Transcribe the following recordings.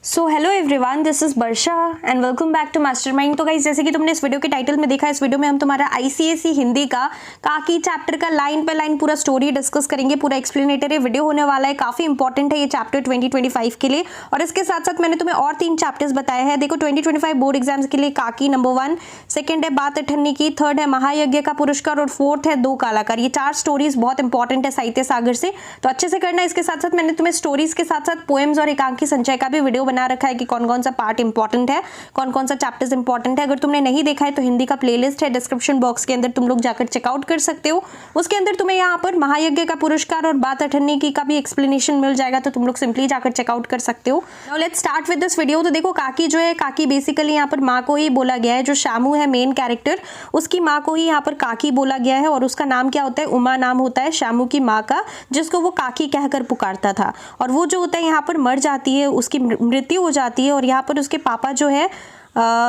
So hello everyone, this is Varsha and welcome back to Mastermind. तो guys, जैसे कि तुमने इस वीडियो के टाइटल में देखा, इस वीडियो में हम तुम्हारा आईसीएसई हिंदी का काकी चैप्टर का लाइन पे लाइन पूरा स्टोरी डिस्कस करेंगे। पूरा एक्सप्लेनेटरी वीडियो होने वाला है, काफी इंपॉर्टेंट है ये चैप्टर 2025 के लिए। और इसके साथ साथ मैंने तुम्हें और 3 चैप्टर्स बताए हैं। देखो, 2025 बोर्ड एग्जाम्स के लिए काकी नंबर 1, सेकंड है बात अठन्नी की, थर्ड है महायज्ञ का पुरस्कार और फोर्थ है 2 कलाकार। ये 4 स्टोरीज बहुत इंपॉर्टेंट है साहित्य सागर से, तो अच्छे से करना। इसके साथ साथ मैंने तुम्हें स्टोरीज के साथ साथ पोएम्स और एकांकी संचय का भी वीडियो बना रखा है कि कौन कौन सा पार्ट इंपॉर्टेंट है, कौन कौन सा चैप्टर्स इंपॉर्टेंट है। अगर तुमने नहीं देखा है तो हिंदी का प्लेलिस्ट है डिस्क्रिप्शन बॉक्स के अंदर, तुम लोग जाकर चेकआउट कर सकते हो। उसके अंदर तुम्हें यहाँ पर महायज्ञ का पुरस्कार और बात अठन्नी की का भी एक्सप्लेनेशन मिल जाएगा, तो तुम लोग सिंपली जाकर चेकआउट कर सकते हो। Now let's start with this video. तो देखो, काकी जो है, काकी बेसिकली यहाँ पर माँ को ही बोला गया है। जो शामू है मेन कैरेक्टर, उसकी माँ को ही यहाँ पर काकी बोला गया है और उसका नाम क्या होता है? उमा नाम होता है शामू की माँ का, जिसको वो काकी कहकर पुकारता था। और वो जो होता है यहाँ पर मर जाती है, उसकी मृत्यु हो जाती है। और यहाँ पर उसके पापा जो है,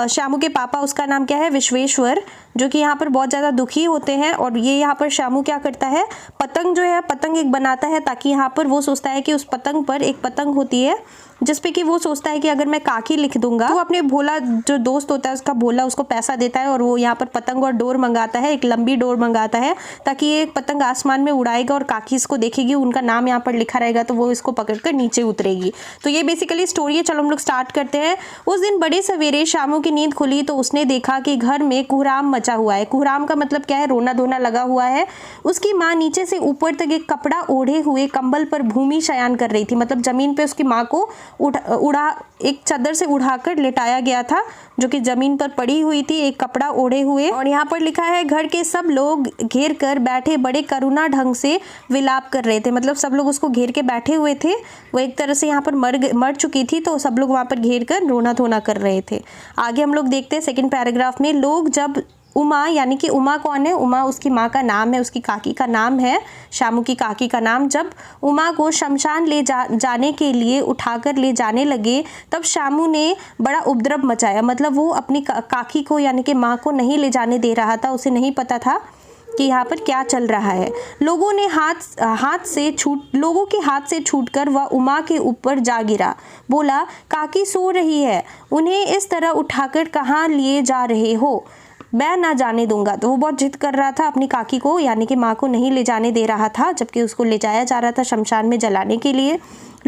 शामू के पापा, उसका नाम क्या है? विश्वेश्वर, जो कि यहाँ पर बहुत ज़्यादा दुखी होते हैं। और ये यहाँ पर शामू क्या करता है, पतंग जो है, पतंग एक बनाता है, ताकि यहाँ पर वो सोचता है कि उस पतंग पर एक पतंग होती है जिसपे कि वो सोचता है कि अगर मैं काकी लिख दूंगा तो अपने भोला जो दोस्त होता है उसका, भोला उसको पैसा देता है और वो यहाँ पर पतंग और डोर मंगाता है, एक लंबी डोर मंगाता है, ताकि ये एक पतंग आसमान में उड़ाएगा और काकी इसको देखेगी, उनका नाम यहाँ पर लिखा रहेगा तो वो इसको पकड़कर नीचे उतरेगी। तो ये बेसिकली स्टोरी है। चलो हम लोग स्टार्ट करते हैं। उस दिन बड़े सवेरे शामू की नींद खुली तो उसने देखा कि घर में कोहराम मचा हुआ है। कोहराम का मतलब क्या है? रोना धोना लगा हुआ है। उसकी माँ नीचे से ऊपर तक एक कपड़ा ओढ़े हुए कंबल पर भूमि शयन कर रही थी, मतलब जमीन पे उसकी माँ को एक चादर से उड़ाकर लेटाया गया था, जो कि जमीन पर पड़ी हुई थी, एक कपड़ा ओढ़े हुए। और यहाँ पर लिखा है, घर के सब लोग घेर कर बैठे बड़े करुणा ढंग से विलाप कर रहे थे। मतलब सब लोग उसको घेर के बैठे हुए थे। वो एक तरह से यहाँ पर मर चुकी थी, तो सब लोग वहाँ पर घेर कर रोना धोना कर रहे थे। आगे हम लोग देखते हैं सेकेंड पैराग्राफ में। लोग जब उमा, यानी कि उमा कौन है? उमा उसकी माँ का नाम है, उसकी काकी का नाम है, शामू की काकी का नाम। जब उमा को शमशान ले जाने के लिए उठाकर ले जाने लगे, तब शामू ने बड़ा उपद्रव मचाया। मतलब वो अपनी काकी को, यानी कि माँ को नहीं ले जाने दे रहा था। उसे नहीं पता था कि यहाँ पर क्या चल रहा है। लोगों के हाथ से छूटकर वह उमा के ऊपर जा गिरा। बोला, काकी सो रही है, उन्हें इस तरह उठाकर कहाँ लिए जा रहे हो? मैं ना जाने दूंगा। तो वो बहुत जिद कर रहा था अपनी काकी को, यानी कि माँ को नहीं ले जाने दे रहा था, जबकि उसको ले जाया जा रहा था शमशान में जलाने के लिए।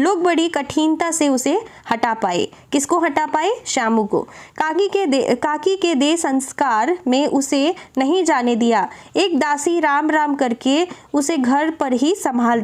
लोग बड़ी कठिनता से उसे हटा पाए। किसको हटा पाए? शामू को। काकी के दे संस्कार में उसे नहीं जाने दिया। एक दासी राम राम करके उसे घर पर ही संभाल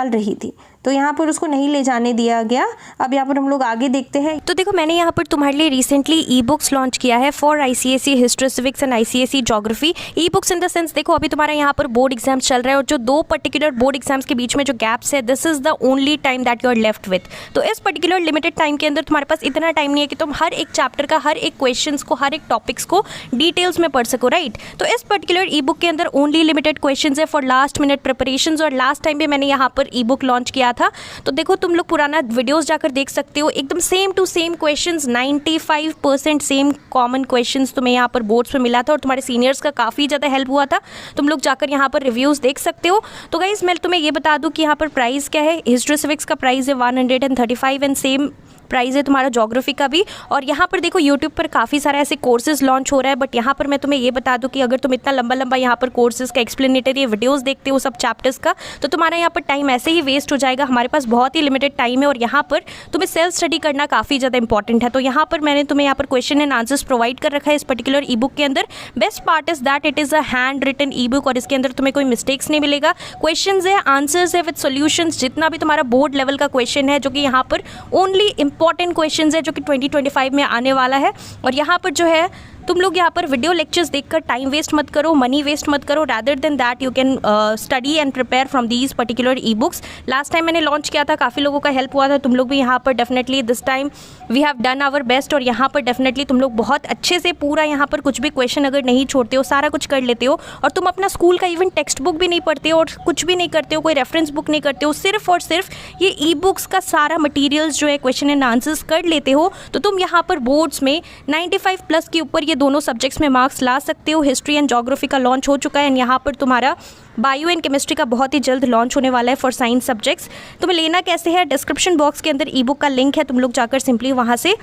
रही थी, तो यहाँ पर उसको नहीं ले जाने दिया गया। अब यहाँ पर हम लोग आगे देखते हैं। तो देखो, मैंने यहाँ पर तुम्हारे लिए रिसेंटली ई बुक्स लॉन्च किया है for ICSE history civics and ICSE geography. E books in the sense, देखो अभी तुम्हारा यहाँ पर बोर्ड एग्जाम्स चल रहा है और जो 2 पर्टिकुलर बोर्ड एग्जाम्स के बीच में जो गैप्स है, this is the only time that you are left with. तो इस पर्टिकुलर लिमिटेड टाइम के अंदर तुम्हारे पास इतना टाइम नहीं है कि तुम हर एक चैप्टर का, हर एक क्वेश्चन को, हर एक टॉपिक्स को डिटेल्स में पढ़ सको, राइट। तो इस पर्टिकुलर ई बुक के अंदर ओनली लिमिटेड क्वेश्चन है फॉर लास्ट मिनट प्रिपरेशन। और लास्ट टाइम भी मैंने यहाँ पर ई बुक लॉन्च किया था, तो देखो तुम लोग पुराना वीडियोस जाकर देख सकते हो। एकदम same to same questions, 95% same common questions तुम्हें यहाँ पर बोर्ड्स पे मिला था और तुम्हारे सीनियर्स का काफ़ी ज़्यादा हेल्प हुआ था। तुम लोग जाकर यहाँ पर रिव्यूज़ देख सकते हो। तो गाइस, मैं तुम्हें ये बता दूँ कि यहाँ पर प्राइस क्या है। हिस्ट्री सिविक्स का प्राइस है 135 एंड सेम प्राइस है तुम्हारा ज्योग्राफी का भी। और यहाँ पर देखो यूट्यूब पर काफ़ी सारे ऐसे कोर्सेज लॉन्च हो रहा है, बट यहाँ पर मैं तुम्हें ये बता दूँ कि अगर तुम इतना लंबा लंबा यहाँ पर कोर्सेज का एक्सप्लेनेटरी वीडियोस देखते हो सब चैप्टर्स का, तो तुम्हारा यहाँ पर टाइम ऐसे ही वेस्ट हो जाएगा। हमारे पास बहुत ही लिमिटेड टाइम है और यहाँ पर तुम्हें सेल्फ स्टडी करना काफ़ी ज़्यादा इंपॉर्टेंट है। तो यहाँ पर मैंने तुम्हें यहाँ पर क्वेश्चन एंड आंसर्स प्रोवाइड कर रखा है इस पर्टिकुलर ई बुक के अंदर। Best part is that it is a handwritten ebook और इसके अंदर तुम्हें कोई मिस्टेक्स नहीं मिलेगा। क्वेश्चन है, आंसर्स है विद सोल्यूशंस। जितना भी तुम्हारा बोर्ड लेवल का क्वेश्चन है, जो कि यहाँ पर ओनली इंपॉर्टेंट क्वेश्चन जो कि 2025 में आने वाला है। और यहाँ पर जो है, तुम लोग यहाँ पर वीडियो लेक्चर्स देखकर टाइम वेस्ट मत करो, मनी वेस्ट मत करो। Rather than that you can study and prepare from these particular e books. Last time मैंने लॉन्च किया था, काफ़ी लोगों का हेल्प हुआ था। तुम लोग भी यहाँ पर definitely this time we have done our best. और यहाँ पर डेफिनेटली तुम लोग बहुत अच्छे से पूरा यहाँ पर कुछ भी क्वेश्चन अगर नहीं छोड़ते हो, सारा कुछ कर लेते हो। और तुम अपना स्कूल का इवन टेक्स्ट बुक भी नहीं पढ़ते हो और कुछ भी नहीं करते हो, कोई रेफरेंस बुक नहीं करते हो, सिर्फ और सिर्फ ये ई बुक्स का सारा मटीरियल्स जो है क्वेश्चन एंड आंसर्स कर लेते हो, तो तुम यहाँ पर बोर्ड्स में 95+ के ऊपर ये दोनों सब्जेक्ट्स में मार्क्स ला सकते हो। हिस्ट्री एंड ज्योग्राफी का लॉन्च हो चुका है एंड यहाँ पर तुम्हारा बायो एंड केमिस्ट्री का बहुत ही जल्द लॉन्च होने वाला है फॉर साइंस सब्जेक्ट्स। तुम्हें लेना कैसे है, डिस्क्रिप्शन बॉक्स के अंदर ई बुक का लिंक है, तुम लोग जाकर सिंपली वहाँ से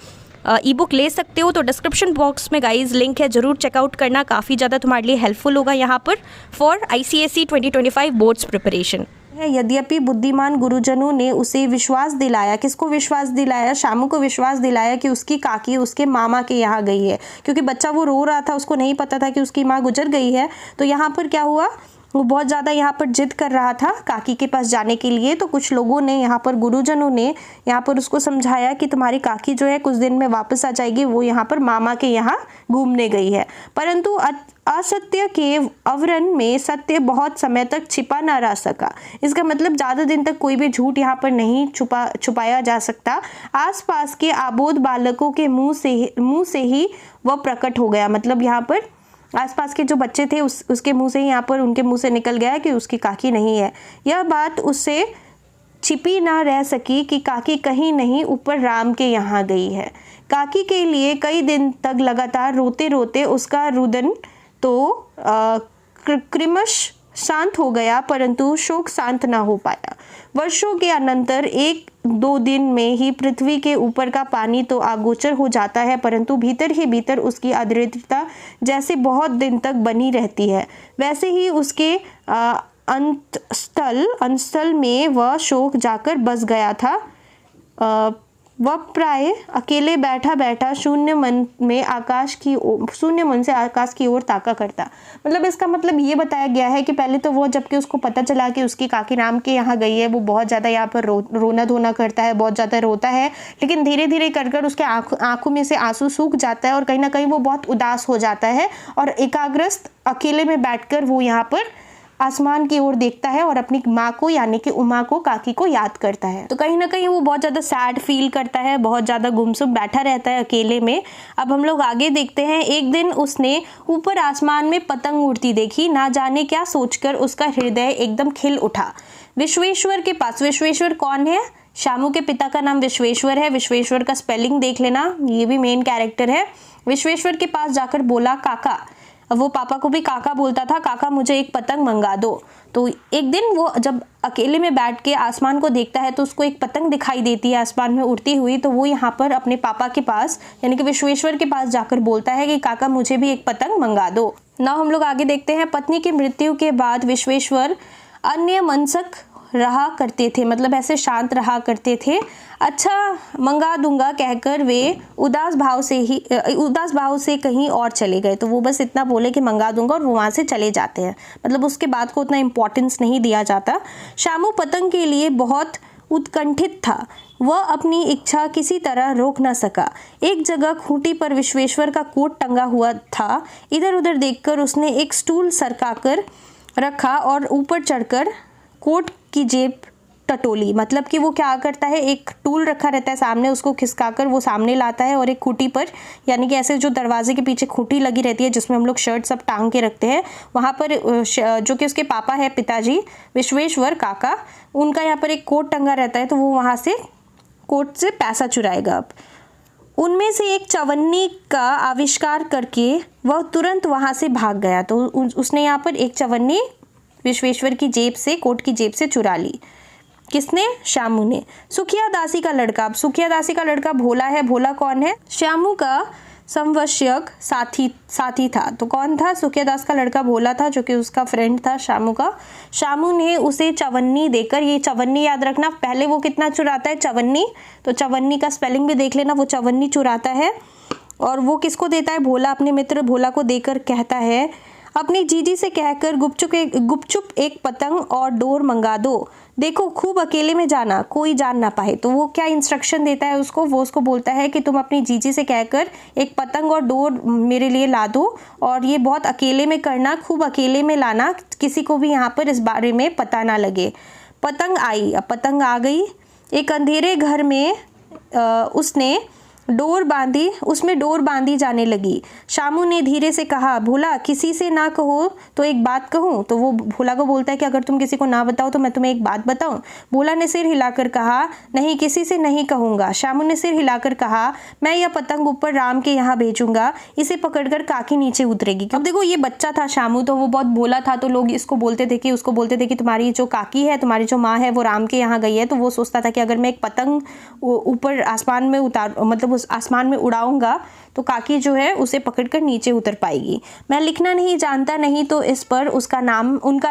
ई बुक ले सकते हो। तो डिस्क्रिप्शन बॉक्स में गाइज लिंक है, ज़रूर चेकआउट करना, काफ़ी ज़्यादा तुम्हारे लिए हेल्पफुल होगा यहाँ पर फॉर ICSE 2025 बोर्ड्स प्रिपरेशन। यद्यपि बुद्धिमान गुरुजनों ने उसे विश्वास दिलाया, किसको विश्वास दिलाया, शामू को विश्वास दिलाया कि उसकी काकी उसके मामा के यहाँ गई है, क्योंकि बच्चा वो रो रहा था, उसको नहीं पता था कि उसकी माँ गुजर गई है। तो यहाँ पर क्या हुआ, वो बहुत ज़्यादा यहाँ पर जिद कर रहा था काकी के पास जाने के लिए। तो कुछ लोगों ने यहाँ पर, गुरुजनों ने यहाँ पर उसको समझाया कि तुम्हारी काकी जो है कुछ दिन में वापस आ जाएगी, वो यहाँ पर मामा के यहाँ घूमने गई है। परंतु असत्य के आवरण में सत्य बहुत समय तक छिपा ना रह सका। इसका मतलब ज़्यादा दिन तक कोई भी झूठ यहाँ पर नहीं छुपाया जा सकता। आसपास के आबोध बालकों के मुंह से ही वह प्रकट हो गया। मतलब यहाँ पर आसपास के जो बच्चे थे उसके मुंह से ही यहाँ पर उनके मुंह से निकल गया कि उसकी काकी नहीं है। यह बात उससे छिपी ना रह सकी कि काकी कहीं नहीं ऊपर राम के यहाँ गई है। काकी के लिए कई दिन तक लगातार रोते रोते उसका रुदन तो क्रमश शांत हो गया, परंतु शोक शांत ना हो पाया। वर्षों के अनंतर 1-2 दिन में ही पृथ्वी के ऊपर का पानी तो अगोचर हो जाता है, परंतु भीतर ही भीतर उसकी अदृढ़ता जैसे बहुत दिन तक बनी रहती है। वैसे ही उसके अंतस्थल में वह शोक जाकर बस गया था। वह प्राय अकेले बैठा बैठा शून्य मन से आकाश की ओर ताका करता। मतलब इसका मतलब ये बताया गया है कि पहले तो वो, जबकि उसको पता चला कि उसकी काकी राम के यहाँ गई है, वो बहुत ज़्यादा यहाँ पर रोना धोना करता है, बहुत ज़्यादा रोता है। लेकिन धीरे धीरे कर उसके आंखों में से आंसू सूख जाता है और कहीं ना कहीं वो बहुत उदास हो जाता है और एकाग्रस्त अकेले में बैठकर वो यहाँ पर आसमान की ओर देखता है और अपनी माँ को, यानी कि उमा को, काकी को याद करता है। तो कहीं ना कहीं वो बहुत ज़्यादा सैड फील करता है, बहुत ज़्यादा गुमसुम बैठा रहता है अकेले में। अब हम लोग आगे देखते हैं। एक दिन उसने ऊपर आसमान में पतंग उड़ती देखी, ना जाने क्या सोचकर उसका हृदय एकदम खिल उठा। विश्वेश्वर के पास, विश्वेश्वर कौन है, शामू के पिता का नाम विश्वेश्वर है। विश्वेश्वर का स्पेलिंग देख लेना, ये भी मेन कैरेक्टर है। विश्वेश्वर के पास जाकर बोला, काका, अब वो पापा को भी काका बोलता था, काका मुझे एक पतंग मंगा दो। तो एक दिन वो जब अकेले में बैठ के आसमान को देखता है तो उसको एक पतंग दिखाई देती है आसमान में उड़ती हुई। तो वो यहाँ पर अपने पापा के पास, यानी कि विश्वेश्वर के पास जाकर बोलता है कि काका मुझे भी एक पतंग मंगा दो। ना हम लोग आगे देखते हैं। पत्नी की मृत्यु के बाद विश्वेश्वर अन्य मनसक रहा करते थे, मतलब ऐसे शांत रहा करते थे। अच्छा मंगा दूंगा कहकर वे उदास भाव से कहीं और चले गए। तो वो बस इतना बोले कि मंगा दूंगा और वो वहाँ से चले जाते हैं, मतलब उसके बाद को उतना इम्पोर्टेंस नहीं दिया जाता। शामू पतंग के लिए बहुत उत्कंठित था, वह अपनी इच्छा किसी तरह रोक न सका। एक जगह खूंटी पर विश्वेश्वर का कोट टंगा हुआ था। इधर उधर देखकर उसने एक स्टूल सरकाकर रखा और ऊपर चढ़कर कोट की जेब टटोली। मतलब कि वो क्या करता है, एक टूल रखा रहता है सामने, उसको खिसकाकर वो सामने लाता है और एक खूंटी पर, यानी कि ऐसे जो दरवाजे के पीछे खूंटी लगी रहती है जिसमें हम लोग शर्ट सब टांग के रखते हैं, वहाँ पर जो कि उसके पापा है, पिताजी विश्वेश्वर काका, उनका यहाँ पर एक कोट टंगा रहता है। तो वो वहाँ से कोट से पैसा चुराएगा। अब उनमें से एक चवन्नी का आविष्कार करके वह तुरंत वहाँ से भाग गया। तो उसने यहाँ पर एक चवन्नी विश्वेश्वर की जेब से, कोट की जेब से चुरा ली। किसने? शामू ने। सुखिया दासी का लड़का, अब सुखिया दासी का लड़का भोला है। भोला कौन है? शामू का समवयस्क साथी था। तो कौन था? सुखिया दास का लड़का भोला था, जो कि उसका फ्रेंड था शामू का। शामू ने उसे चवन्नी देकर, ये चवन्नी याद रखना, पहले वो कितना चुराता है? चवन्नी। तो चवन्नी का स्पेलिंग भी देख लेना, वो चवन्नी चुराता है। और वो किसको देता है? भोला अपने मित्र भोला को देकर कहता है, अपनी जीजी से कहकर गुपचुप एक पतंग और डोर मंगा दो। देखो खूब अकेले में जाना, कोई जान ना पाए। तो वो क्या इंस्ट्रक्शन देता है उसको? वो उसको बोलता है कि तुम अपनी जीजी से कहकर एक पतंग और डोर मेरे लिए ला दो, और ये बहुत अकेले में करना, खूब अकेले में लाना, किसी को भी यहाँ पर इस बारे में पता ना लगे। पतंग आई। अब पतंग आ गई। एक अंधेरे घर में उसने डोर बांधी, उसमें डोर बांधी जाने लगी। शामू ने धीरे से कहा, भोला किसी से ना कहो तो एक बात कहूँ। तो वो भोला को बोलता है कि अगर तुम किसी को ना बताओ तो मैं तुम्हें एक बात बताऊं। भोला ने सिर हिलाकर कहा, नहीं किसी से नहीं कहूँगा। शामू ने सिर हिलाकर कहा, मैं यह पतंग ऊपर राम के यहाँ भेजूंगा, इसे पकड़कर काकी नीचे उतरेगी। अब देखो ये बच्चा था शामू, तो वो बहुत भोला था, तो लोग इसको बोलते थे कि उसको बोलते थे कि तुम्हारी जो काकी है, तुम्हारी जो माँ है वो राम के यहाँ गई है। तो वो सोचता था कि अगर मैं एक पतंग ऊपर आसमान में मतलब उस आसमान में उड़ाऊंगा तो काकी जो है उसे पकड़कर नीचे उतर पाएगी। मैं लिखना नहीं जानता, नहीं तो इस पर उनका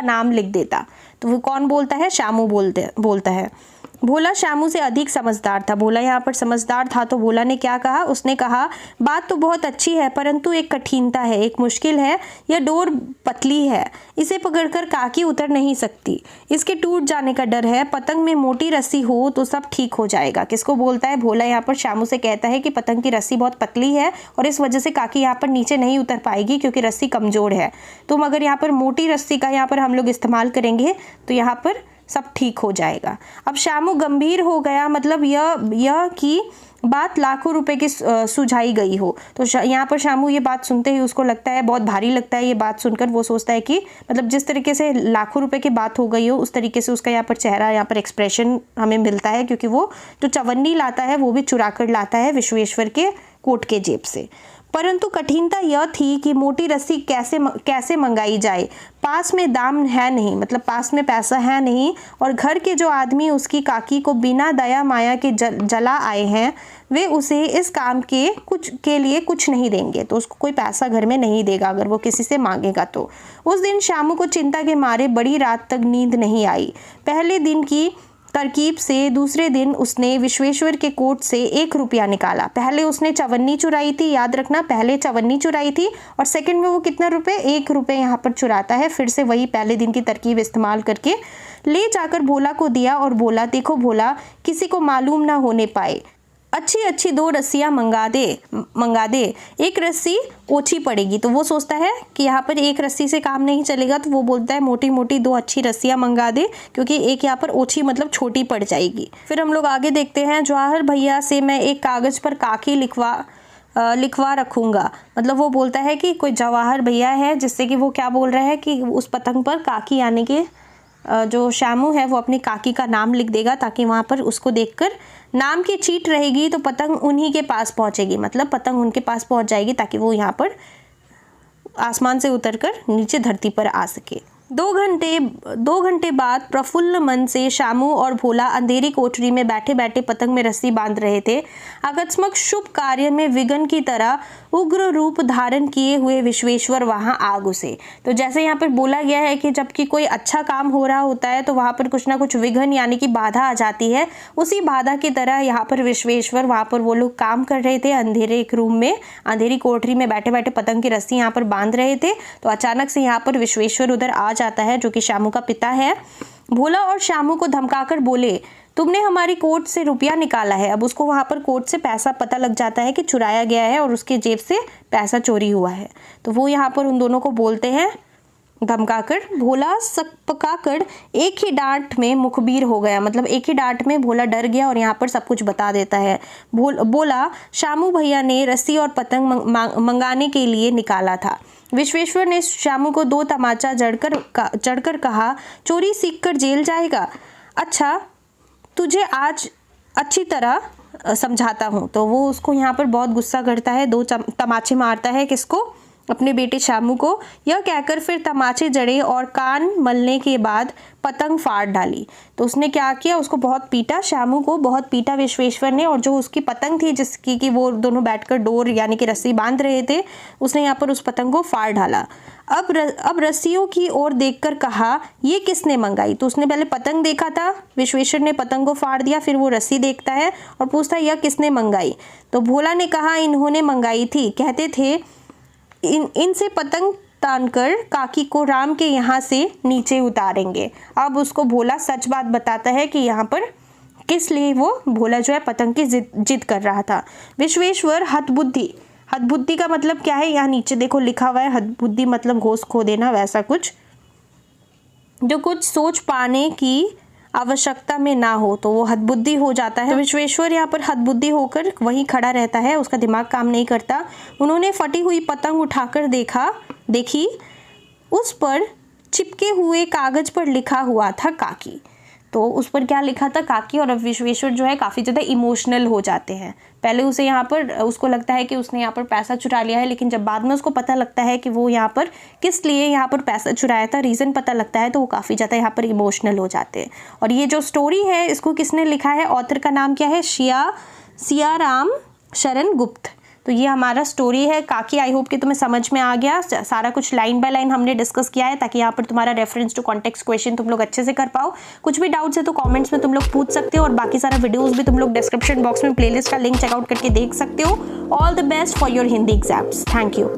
नाम लिख देता। तो वो कौन बोलता है? शामू बोलता है। भोला शामू से अधिक समझदार था। भोला यहाँ पर समझदार था, तो भोला ने क्या कहा? उसने कहा, बात तो बहुत अच्छी है परंतु एक कठिनता है, एक मुश्किल है। यह डोर पतली है, इसे पकड़कर काकी उतर नहीं सकती, इसके टूट जाने का डर है। पतंग में मोटी रस्सी हो तो सब ठीक हो जाएगा। किसको बोलता है? भोला यहाँ पर शामू से कहता है कि पतंग की रस्सी बहुत पतली है और इस वजह से काकी यहाँ पर नीचे नहीं उतर पाएगी क्योंकि रस्सी कमजोर है। तुम अगर यहाँ पर मोटी रस्सी का यहाँ पर हम लोग इस्तेमाल करेंगे तो यहाँ पर सब ठीक हो जाएगा। अब शामू गंभीर हो गया, मतलब यह कि बात लाखों रुपए की सुझाई गई हो। तो यहाँ पर शामू ये बात सुनते ही उसको लगता है, बहुत भारी लगता है ये बात सुनकर। वो सोचता है कि मतलब जिस तरीके से लाखों रुपए की बात हो गई हो उस तरीके से उसका यहाँ पर चेहरा, यहाँ पर एक्सप्रेशन हमें मिलता है, क्योंकि वो जो चवन्नी लाता है वो भी चुरा कर लाता है विश्वेश्वर के कोट के जेब से। परंतु कठिनता यह थी कि मोटी रस्सी कैसे मंगाई जाए। पास में दाम है नहीं, मतलब पास में पैसा है नहीं, और घर के जो आदमी उसकी काकी को बिना दया माया के जला आए हैं वे उसे इस काम के लिए कुछ नहीं देंगे। तो उसको कोई पैसा घर में नहीं देगा अगर वो किसी से मांगेगा तो। उस दिन शामू को चिंता के मारे बड़ी रात तक नींद नहीं आई। पहले दिन की तरकीब से दूसरे दिन उसने विश्वेश्वर के कोट से 1 रुपया निकाला। पहले उसने चवन्नी चुराई थी, याद रखना, पहले चवन्नी चुराई थी, और सेकंड में वो कितना रुपए? 1 रुपये यहाँ पर चुराता है। फिर से वही पहले दिन की तरकीब इस्तेमाल करके ले जाकर भोला को दिया और बोला, देखो भोला, किसी को मालूम ना होने पाए, अच्छी 2 रस्सियाँ मंगा दे, एक रस्सी ओछी पड़ेगी। तो वो सोचता है कि यहाँ पर एक रस्सी से काम नहीं चलेगा, तो वो बोलता है मोटी 2 अच्छी रस्सियाँ मंगा दे, क्योंकि एक यहाँ पर ओछी मतलब छोटी पड़ जाएगी। फिर हम लोग आगे देखते हैं, जवाहर भैया से मैं एक कागज़ पर काकी लिखवा रखूँगा। मतलब वो बोलता है कि कोई जवाहर भैया है, जिससे कि वो क्या बोल रहा है कि उस पतंग पर काकी यानी कि जो शामू है वो अपनी काकी का नाम लिख देगा, ताकि वहाँ पर उसको देखकर नाम की चीट रहेगी तो पतंग उन्हीं के पास पहुँचेगी, मतलब पतंग उनके पास पहुँच जाएगी ताकि वो यहाँ पर आसमान से उतरकर नीचे धरती पर आ सके। 2 घंटे बाद प्रफुल्ल मन से शामू और भोला अंधेरी कोठरी में बैठे बैठे पतंग में रस्सी बांध रहे थे। अकस्मात शुभ कार्य में विघ्न की तरह उग्र रूप धारण किए हुए विश्वेश्वर वहां आ घुसे। तो जैसे यहाँ पर बोला गया है कि जबकि कोई अच्छा काम हो रहा होता है तो वहां पर कुछ ना कुछ विघ्न यानी कि बाधा आ जाती है, उसी बाधा की तरह यहाँ पर विश्वेश्वर, वहां पर वो लोग काम कर रहे थे अंधेरे एक रूम में, अंधेरी कोठरी में बैठे बैठे पतंग की रस्सी यहाँ पर बांध रहे थे। तो अचानक से यहाँ पर विश्वेश्वर उधर आ जाता है, जो कि शामू का पिता है। भोला और शामू को धमकाकर बोले, तुमने हमारी कोट से रुपया निकाला है। अब उसको वहां पर कोट से पैसा पता लग जाता है कि चुराया गया है और उसके जेब से पैसा चोरी हुआ है। तो वो यहाँ पर उन दोनों को बोलते हैं धमकाकर। भोला सकपकाकर एक ही डांट में मुखबिर हो गया, मतलब एक ही डांट में भोला डर गया और यहाँ पर सब कुछ बता देता है। बोला, शामू भैया ने रस्सी और पतंग मंगाने के लिए निकाला था। विश्वेश्वर ने शामू को 2 तमाचा जड़कर कहा, चोरी सीख कर जेल जाएगा। अच्छा, तुझे आज अच्छी तरह समझाता हूँ। तो वो उसको यहाँ पर बहुत गुस्सा करता है, 2 तमाचे मारता है। किसको? अपने बेटे शामू को। यह कहकर फिर तमाचे जड़े और कान मलने के बाद पतंग फाड़ डाली। तो उसने क्या किया? उसको बहुत पीटा, शामू को बहुत पीटा विश्वेश्वर ने, और जो उसकी पतंग थी जिसकी कि वो दोनों बैठकर डोर यानी कि रस्सी बांध रहे थे, उसने यहाँ पर उस पतंग को फाड़ डाला। अब रस्सियों की ओर देखकर कहा, ये किसने मंगाई? तो उसने पहले पतंग देखा था, विश्वेश्वर ने पतंग को फाड़ दिया, फिर वो रस्सी देखता है और पूछता है, यह किसने मंगाई? तो भोला ने कहा, इन्होंने मंगाई थी, कहते थे इनसे पतंग तानकर काकी को राम के यहाँ से नीचे उतारेंगे। अब उसको भोला सच बात बताता है कि यहाँ पर किस लिए वो भोला जो है पतंग की जिद कर रहा था। विश्वेश्वर हतबुद्धि का मतलब क्या है? यहाँ नीचे देखो लिखा हुआ है, हतबुद्धि मतलब होश खो देना, वैसा कुछ, जो कुछ सोच पाने की आवश्यकता में ना हो, तो वो हदबुद्धि हो जाता है। तो विश्वेश्वर यहाँ पर हदबुद्धि होकर वहीं खड़ा रहता है, उसका दिमाग काम नहीं करता। उन्होंने फटी हुई पतंग उठाकर देखी, उस पर चिपके हुए कागज पर लिखा हुआ था काकी। तो उस पर क्या लिखा था? काकी। और अब विश्वेश्वर जो है काफ़ी ज़्यादा इमोशनल हो जाते हैं। पहले उसे यहाँ पर उसको लगता है कि उसने यहाँ पर पैसा चुरा लिया है, लेकिन जब बाद में उसको पता लगता है कि वो यहाँ पर किस लिए यहाँ पर पैसा चुराया था, रीज़न पता लगता है, तो वो काफ़ी ज़्यादा यहाँ पर इमोशनल हो जाते हैं। और ये जो स्टोरी है इसको किसने लिखा है? ऑथर का नाम क्या है? सियाराम शरण गुप्त। तो ये हमारा स्टोरी है काकी। आई होप कि तुम्हें समझ में आ गया। सारा कुछ लाइन बाय लाइन हमने डिस्कस किया है, ताकि यहाँ पर तुम्हारा रेफरेंस टू कॉन्टेक्स्ट क्वेश्चन तुम लोग अच्छे से कर पाओ। कुछ भी डाउट्स है तो कमेंट्स में तुम लोग पूछ सकते हो, और बाकी सारा वीडियोस भी तुम लोग डिस्क्रिप्शन बॉक्स में प्लेलिस्ट का लिंक चेकआउट करके देख सकते हो। All the best for your Hindi exams. Thank you.